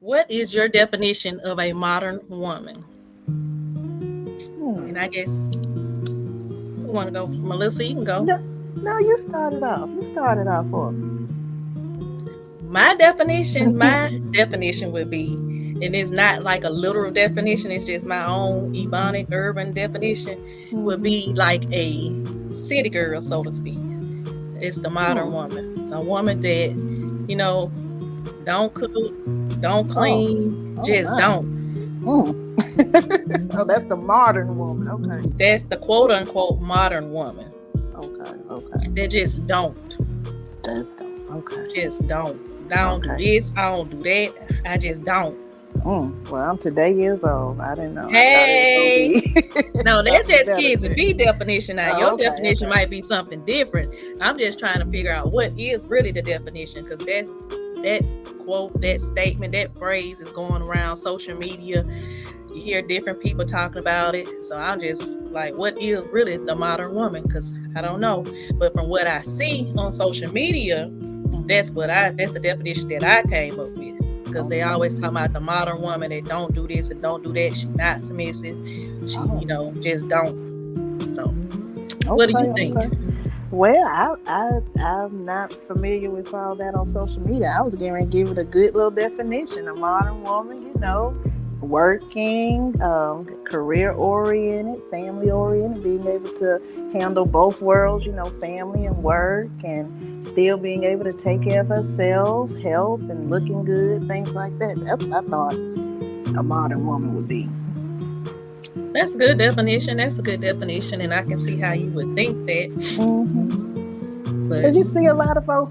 What is your definition of a modern woman? And I guess you want to go, Melissa? You can go. No, no, you started off. You started off for me. My definition would be, and it's not like a literal definition, it's just my own ebonic urban definition, would be like a city girl, so to speak. It's the modern woman. It's a woman that, you know, don't cook, don't clean, just don't. Oh, that's the modern woman. Okay. That's the quote unquote modern woman. Okay. That just don't. Okay. Just don't. I don't do this. I don't do that. I just don't. Well, I'm today years old. I didn't know. Hey, no, that's just kids and B definition. Now, your definition might be something different. I'm just trying to figure out what is really the definition, because that quote, that statement, that phrase is going around social media. You hear different people talking about it. So I'm just like, what is really the modern woman? Because I don't know. But from what I see on social media, that's the definition that I came up with. Because they always talk about the modern woman that don't do this and don't do that. She's not submissive. She, just don't. So, what do you think? Okay. Well, I'm not familiar with all that on social media. I was going to give it a good little definition. A modern woman, working, career-oriented, family-oriented, being able to handle both worlds, family and work, and still being able to take care of herself, health, and looking good, things like that. That's what I thought a modern woman would be. That's a good definition. And I can see how you would think that. But you see a lot of folks,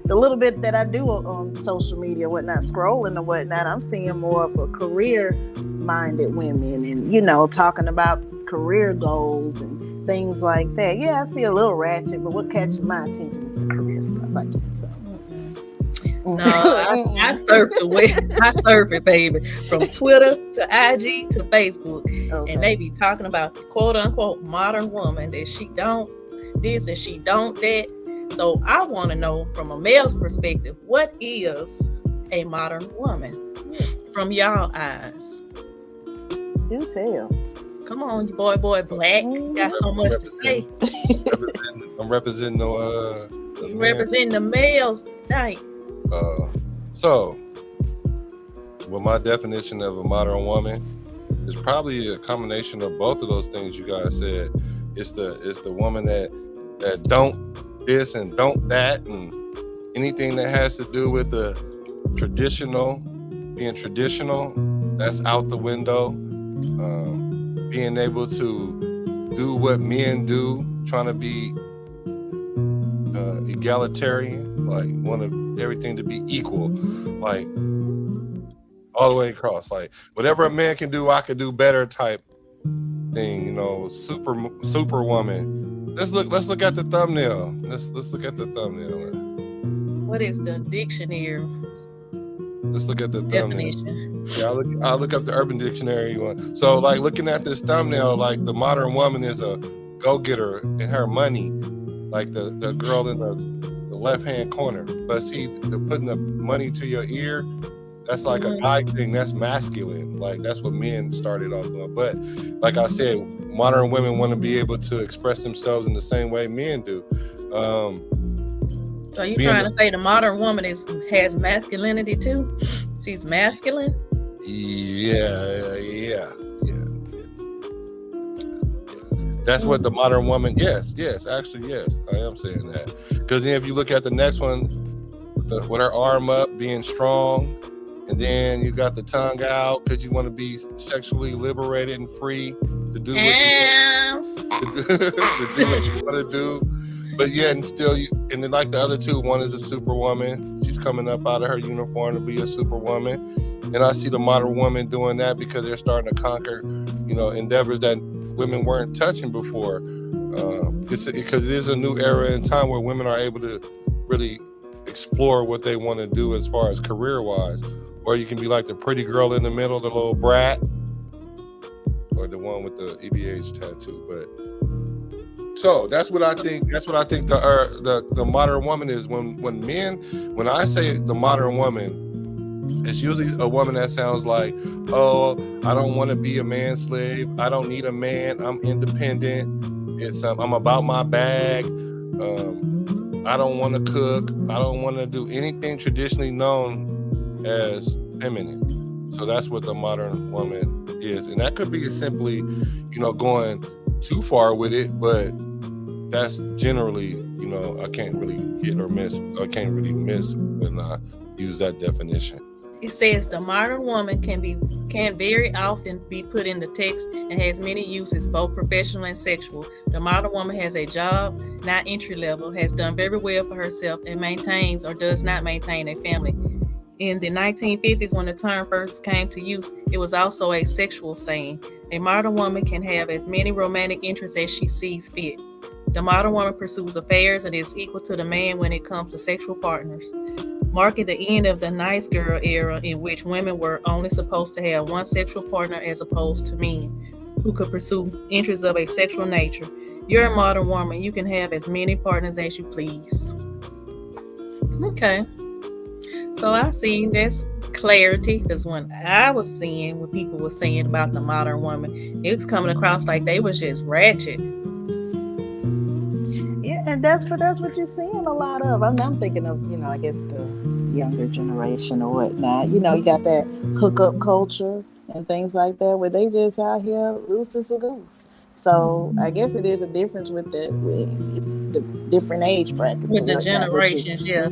the little bit that I do on social media, whatnot, scrolling and whatnot, I'm seeing more of a career-minded women and, talking about career goals and things like that. Yeah, I see a little ratchet, but what catches my attention is the career stuff, I guess. So. No, I surf the web. I surf it, baby, from Twitter to IG to Facebook, and they be talking about the quote-unquote modern woman that she don't this and she don't that. So I want to know, from a male's perspective, what is a modern woman from y'all eyes? Do tell. Come on, you boy black. You got so much to say. I'm representing you representing the males tonight. So, well, my definition of a modern woman is probably a combination of both of those things you guys said. It's the woman that don't this and don't that, and anything that has to do with the being traditional, that's out the window. Being able to do what men do, trying to be egalitarian, like want everything to be equal, like all the way across, like whatever a man can do, I could do better type thing, super woman. Let's look at the thumbnail. Let's look at the thumbnail. What is the dictionary? Let's look at the definition. Thumbnail. Yeah, I'll look up the Urban Dictionary one. So, like, looking at this thumbnail, like the modern woman is a go-getter in her money, like the girl in the left-hand corner. But see, putting the money to your ear, that's like a guy thing. That's masculine. Like, that's what men started off doing. But like I said, modern women want to be able to express themselves in the same way men do. So you trying to say the modern woman has masculinity too? She's masculine? Yeah. That's what the modern woman. Yes. Actually, yes, I am saying that. Because then if you look at the next one, with her arm up, being strong. And then you got the tongue out because you want to be sexually liberated and free to do what you want to do. But yeah, and still, and then like the other two, one is a superwoman. She's coming up out of her uniform to be a superwoman. And I see the modern woman doing that because they're starting to conquer, endeavors that women weren't touching before. Because it is a new era in time where women are able to really explore what they want to do as far as career-wise. Or you can be like the pretty girl in the middle, the little brat, or the one with the EBH tattoo. But so that's what I think. That's what I think the modern woman is. When I say the modern woman, It's usually a woman that sounds like, oh, I don't want to be a man's slave. I don't need a man. I'm independent. It's I'm about my bag. I don't want to cook. I don't want to do anything traditionally known as feminine. So that's what the modern woman is. And that could be simply, going too far with it, but that's generally, I can't really hit or miss. I can't really miss when I use that definition. It says the modern woman can very often be put in the text and has many uses, both professional and sexual. The modern woman has a job, not entry level, has done very well for herself, and maintains or does not maintain a family. In the 1950s, when the term first came to use, it was also a sexual saying. A modern woman can have as many romantic interests as she sees fit. The modern woman pursues affairs and is equal to the man when it comes to sexual partners, marking the end of the nice girl era in which women were only supposed to have one sexual partner as opposed to men who could pursue interests of a sexual nature. You're a modern woman. You can have as many partners as you please. Okay. So I see that's clarity, because when I was seeing what people were saying about the modern woman, it was coming across like they was just ratchet. Yeah, and that's what you're seeing a lot of. I'm thinking of, I guess the younger generation or whatnot. You got that hookup culture and things like that where they just out here loose as a goose. So I guess it is a difference with the different age brackets. With the generations, yeah.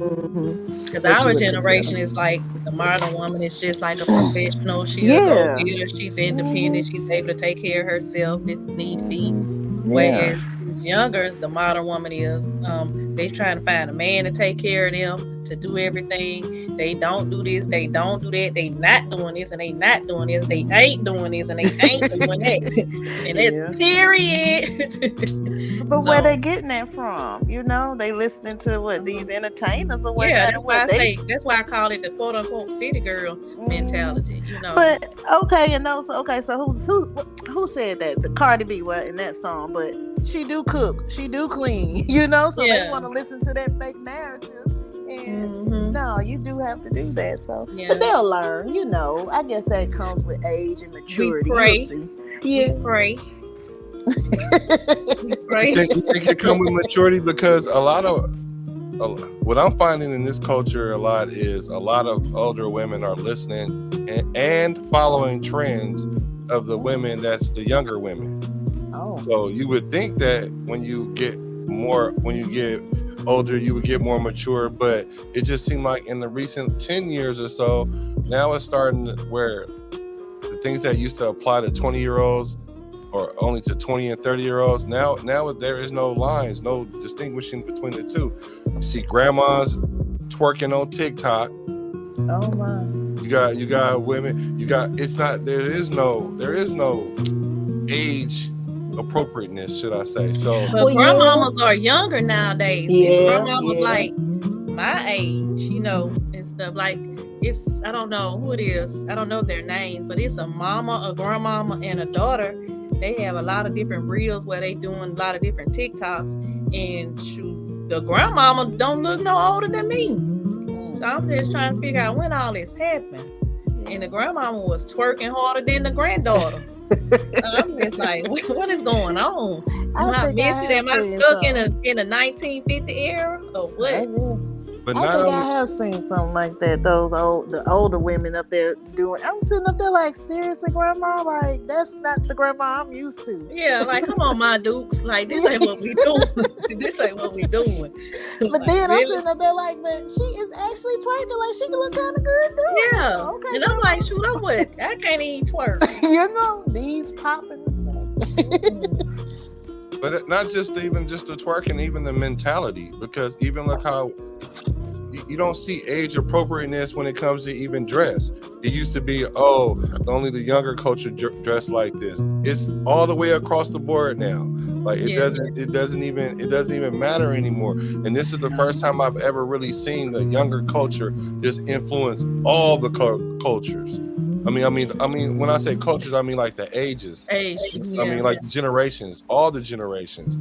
Because our generation is like the modern woman is just like a professional. She's a go-getter. She's independent. She's able to take care of herself if need be. Whereas younger, the modern woman is they trying to find a man to take care of them, to do everything. They don't do this, they don't do that, they not doing this and they not doing this, they ain't doing this and they ain't doing that. And it's period. But where they getting that from? They listening to what, these entertainers or what? Yeah, that's why I call it the quote unquote city girl mentality, But so who said that? The Cardi B in that song, but she do cook, she do clean, so they want to listen to that fake narrative. And no, you do have to do that. So, but they'll learn, I guess that comes with age and maturity. We pray. We pray. You think it comes with maturity? Because a lot of what I'm finding in this culture a lot is a lot of older women are listening and following trends of the women that's the younger women. Oh. So you would think that when you get older, you would get more mature, but it just seemed like in the recent 10 years or so, now it's starting where the things that used to apply to 20-year-olds or only to 20 and 30-year-olds, now there is no lines, no distinguishing between the two. You see grandmas twerking on TikTok. Oh my. You got women, there is no age appropriateness, should I say. So grandmamas are younger nowadays. Grandmamas like my age, and stuff. Like, it's, I don't know who it is, I don't know their names, but it's a mama, a grandmama, and a daughter. They have a lot of different reels where they doing a lot of different TikToks, and the grandmama don't look no older than me. So I'm just trying to figure out when all this happened. And the grandmama was twerking harder than the granddaughter. I'm just like, what is going on? Am I missing? Am I stuck in a 1950 era or what? But I have seen something like that. The older women up there doing. I'm sitting up there like, seriously, grandma, like that's not the grandma I'm used to. Yeah, like, come on, my dukes, like this ain't what we doing. This ain't what we doing. But like, then really? I'm sitting up there like, but she is actually twerking. Like, she can look kind of good too. Yeah, okay, and I'm like, shoot, I can't even twerk. These popping and stuff. But not just the twerking, even the mentality, because even look how you don't see age appropriateness when it comes to even dress. It used to be, only the younger culture dress like this. It's all the way across the board now. Like it doesn't even matter anymore. And this is the first time I've ever really seen the younger culture just influence all the cultures. I mean, when I say cultures, I mean like the ages. I mean, like generations, all the generations.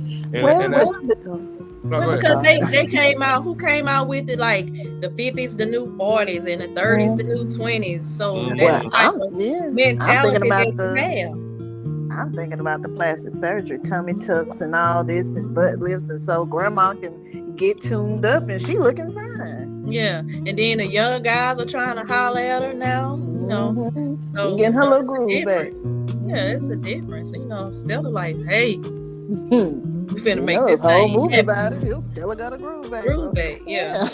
Well, because they came out. Who came out with it? Like the 50s, the new 40s, and the 30s, the new 20s. So that's the type of mentality that you have. I'm thinking about the plastic surgery, tummy tucks and all this, and butt lifts, and so grandma can get tuned up, and she looking fine. Yeah, and then the young guys are trying to holler at her now. You know, so getting her little groove back. Yeah, it's a difference. You know, Stella like, hey, we finna make this whole movie about it. Stella got a groove back. Yeah.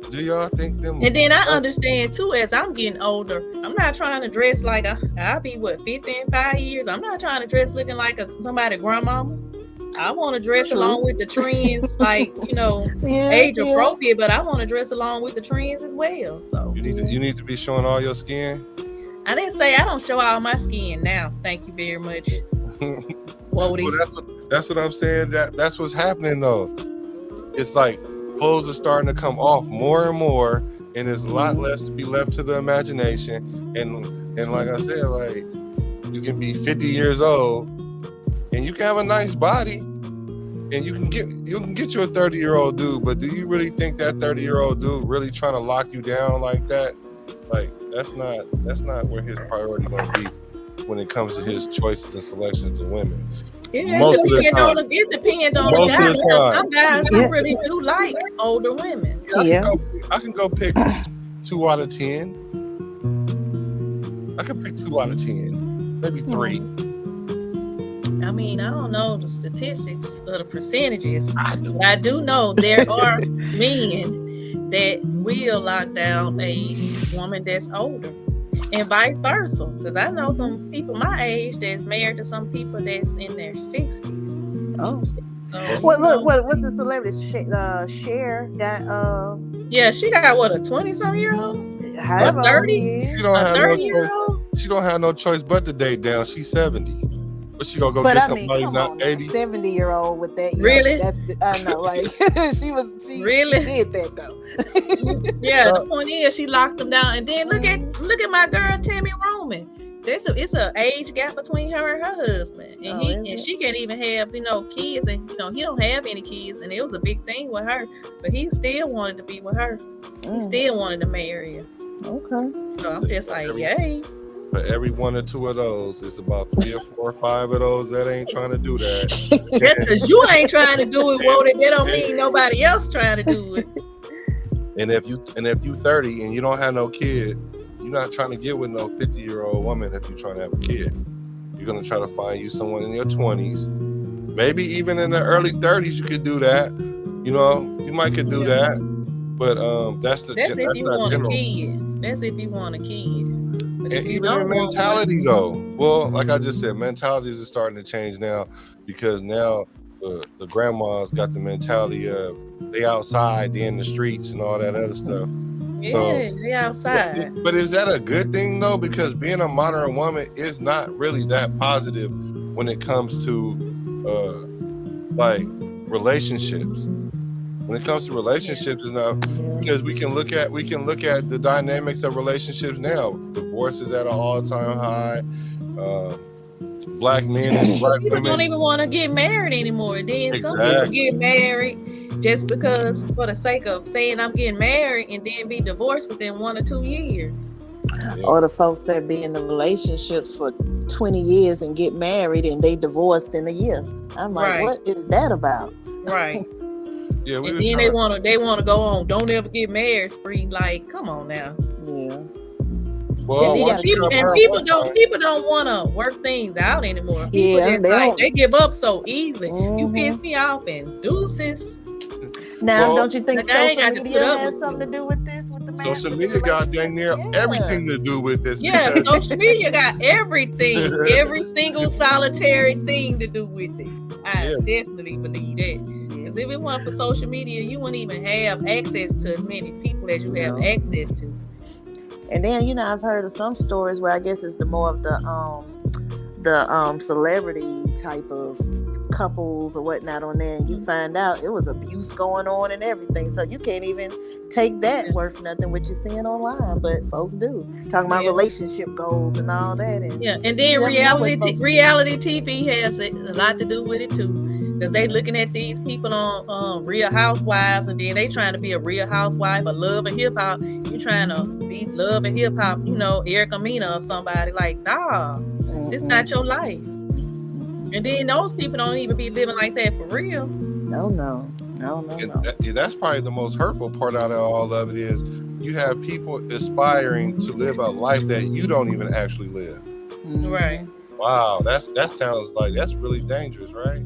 Do y'all think them? And then I understand too, as I'm getting older, I'm not trying to dress like I'll be 50 in 5 years. I'm not trying to dress looking like somebody grandmama. I want to dress along with the trends, like, you know, age appropriate, but I want to dress along with the trends as well. So you need to be showing all your skin. I didn't say I don't show all my skin now. Thank you very much. Well, that's what I'm saying. That's what's happening though. It's like clothes are starting to come off more and more, and there's a lot less to be left to the imagination. And like I said, like you can be 50 years old and you can have a nice body, and you can get you a 30-year-old dude. But do you really think that 30-year-old dude really trying to lock you down like that? Like that's not where his priority gonna be when it comes to his choices and selections of women. It depends on the guy. Some guys really do like older women. I can go pick 2 out of 10. I can pick 2 out of 10, maybe 3. I mean, I don't know the statistics or the percentages. But I do know there are men that will lock down a woman that's older, and vice versa. Because I know some people my age that's married to some people that's in their 60s. Oh. So, what's the celebrity? Cher got yeah, she got what, a 20-some-year-old? However, 30? She don't have no choice. She don't have no choice but to date down. She's 70. But she gonna go get somebody not 80. 70-year-old with that. Really? I know, like she really did that though. Yeah, the point is she locked them down, and then look at my girl Tammy Roman. It's a age gap between her and her husband, and she can't even have kids, and he don't have any kids, and it was a big thing with her, but he still wanted to be with her. He still wanted to marry her. Okay. So I'm just like, yay. For every 1 or 2 of those, it's about 3 or 4 or 5 of those that ain't trying to do that. That's because you ain't trying to do it, Wody. That don't mean nobody else trying to do it. And if you 30 and you don't have no kid, you're not trying to get with no 50-year-old woman. If you're trying to have a kid, you're gonna try to find you someone in your 20s, maybe even in the early 30s. You could do that. You might could do that, but that's if you want a kid. That's if you want a kid. And even in mentality though, well, like I just said, mentalities are starting to change now, because now the grandmas got the mentality of they outside, they in the streets and all that other stuff. Yeah, they outside. But is that a good thing though? Because being a modern woman is not really that positive when it comes to like relationships. When it comes to relationships, is not, because we can look at the dynamics of relationships now. Divorce is at an all-time high. Black men and black people women don't even want to get married anymore. Then some people get married just because, for the sake of saying I'm getting married, and then be divorced within 1 or 2 years. Or the folks that be in the relationships for 20 years and get married and they divorced in a year. I'm like, what is that about? Right. Yeah, and then they want to go on don't ever get married spree. Like, come on now. Yeah. Well, people don't want to work things out anymore. People they give up so easily. You piss me off and deuces. Now, don't you think social media has something to do with this? With the social media got dang near everything to do with this. Yeah, social media got everything, every single solitary thing to do with it. I definitely believe that. Because if it weren't for social media, you wouldn't even have access to as many people as you have access to. And then, I've heard of some stories where I guess it's the more of the celebrity type of couples or whatnot on there, and you find out it was abuse going on and everything. So you can't even take that worth nothing what you're seeing online, but folks do. Talking about relationship goals and all that. And and then reality TV has a lot to do with it too. Because they looking at these people on Real Housewives, and then they trying to be a Real Housewife or Love and Hip Hop. You trying to be Love and Hip Hop, Erica Mena or somebody. Like, nah, this not your life. And then those people don't even be living like that for real. No. That's probably the most hurtful part out of all of it is you have people aspiring to live a life that you don't even actually live. Right. Wow, that sounds like that's really dangerous, right?